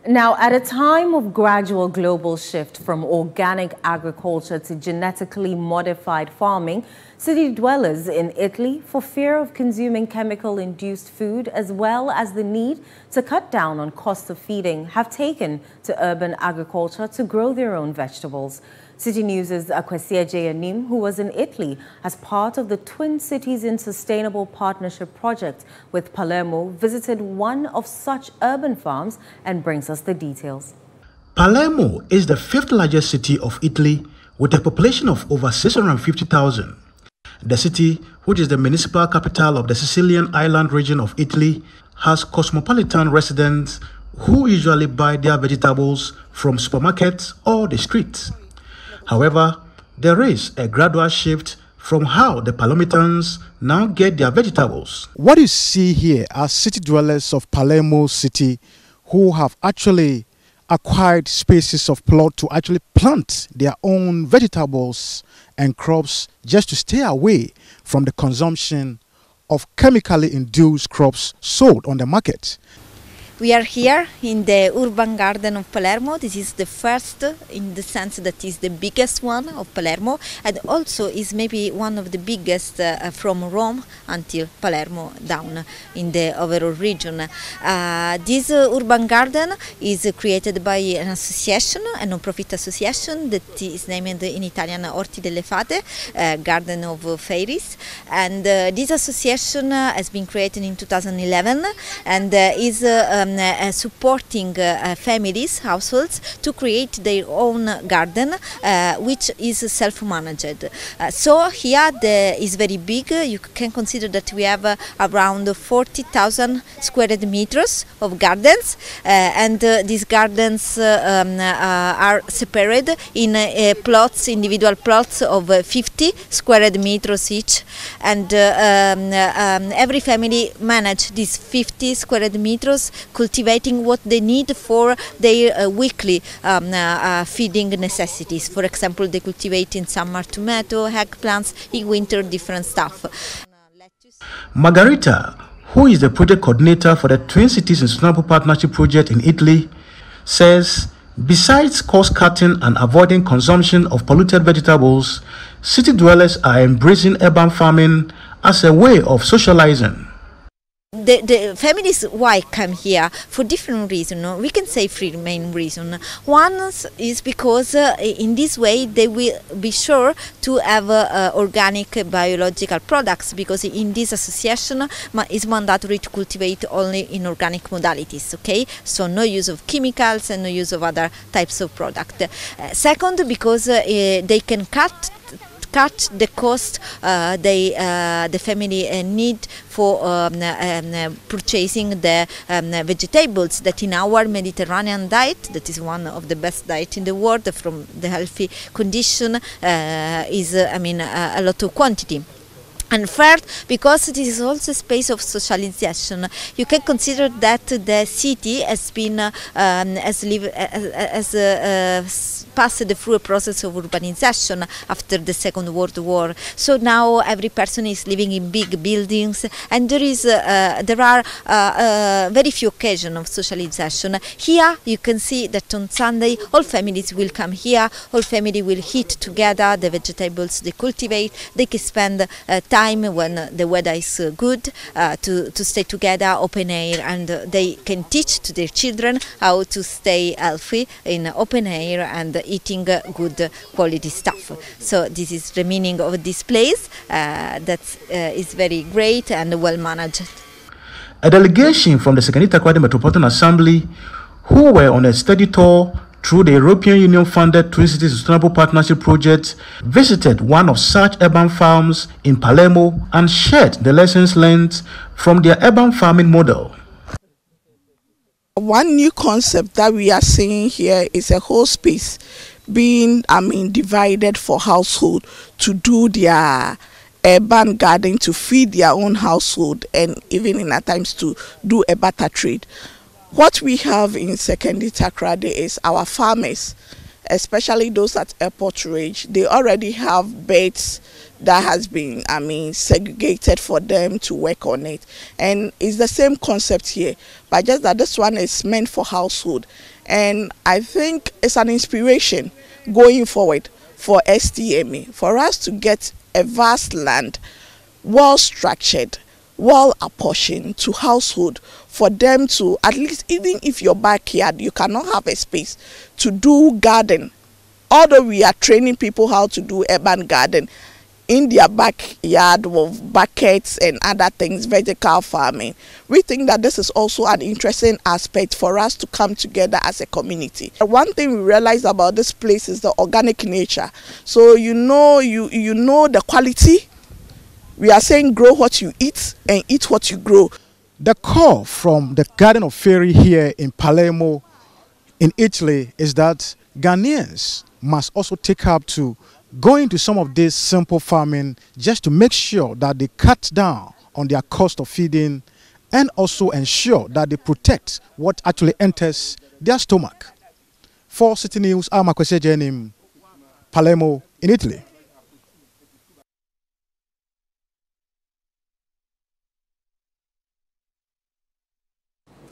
Now, at a time of gradual global shift from organic agriculture to genetically modified farming, city dwellers in Italy, for fear of consuming chemical-induced food as well as the need to cut down on cost of feeding, have taken to urban agriculture to grow their own vegetables. City News' Akwasi Annim, who was in Italy as part of the Twin Cities in Sustainable Partnership project with Palermo, visited one of such urban farms and brings us the details. Palermo is the fifth largest city of Italy with a population of over 650,000. The city, which is the municipal capital of the Sicilian island region of Italy, has cosmopolitan residents who usually buy their vegetables from supermarkets or the streets. However, there is a gradual shift from how the Palermitans now get their vegetables. What you see here are city dwellers of Palermo city who have actually acquired spaces of plot to actually plant their own vegetables and crops just to stay away from the consumption of chemically induced crops sold on the market. We are here in the urban garden of Palermo. This is the first, in the sense that is the biggest one of Palermo, and also is maybe one of the biggest from Rome until Palermo down in the overall region. This urban garden is created by an association, a non-profit association that is named in Italian Orti delle Fate, Garden of Fairies. And this association has been created in 2011 and is supporting families, households, to create their own garden, which is self-managed. So here is very big. You can consider that we have around 40,000 square meters of gardens, and these gardens are separated in plots, individual plots of 50 square meters each, and every family manages these 50 square meters, cultivating what they need for their weekly feeding necessities. For example, they cultivate in summer tomato, eggplants, in winter different stuff. Margarita, who is the project coordinator for the Twin Cities in Sustainable Partnership project in Italy, says besides cost cutting and avoiding consumption of polluted vegetables, city dwellers are embracing urban farming as a way of socializing. The families why come here for different reasons. We can say three main reasons. One is because in this way they will be sure to have organic biological products, because in this association it's mandatory to cultivate only in organic modalities. Okay, so no use of chemicals and no use of other types of product. Second, because they can cut the cost the family need for purchasing the vegetables that in our Mediterranean diet, that is one of the best diet in the world from the healthy condition, is a lot of quantity. And third, because this is also a space of socialization, you can consider that the city has been passed through a process of urbanization after the Second World War. So now every person is living in big buildings, and there are very few occasions of socialization. Here you can see that on Sunday all families will come here, all families will eat together the vegetables they cultivate. They can spend time when the weather is good to stay together open air, and they can teach to their children how to stay healthy in open air and eating good quality stuff. So this is the meaning of this place that is very great and well managed. A delegation from the Sekondi-Takoradi Metropolitan Assembly, who were on a study tour through the European Union-funded Twin Cities Sustainable Partnership project, visited one of such urban farms in Palermo and shared the lessons learned from their urban farming model. One new concept that we are seeing here is a whole space being, divided for household to do their urban garden, to feed their own household, and even at times to do a barter trade. What we have in Sekondi-Takoradi is our farmers, especially those at airport range. They already have beds that has been, segregated for them to work on it. And it's the same concept here, but just that this one is meant for household. And I think it's an inspiration going forward for STMA, for us to get a vast land, well structured, well apportioned to household, for them to, at least even if your backyard, you cannot have a space to do garden. Although we are training people how to do urban garden in their backyard with buckets and other things, vertical farming, we think that this is also an interesting aspect for us to come together as a community. One thing we realize about this place is the organic nature. So you know the quality. We are saying grow what you eat and eat what you grow. The call from the Garden of Fairy here in Palermo in Italy is that Ghanaians must also take up to going to some of this simple farming just to make sure that they cut down on their cost of feeding and also ensure that they protect what actually enters their stomach. For City News, I'm Akwasi, Annim, Palermo in Italy.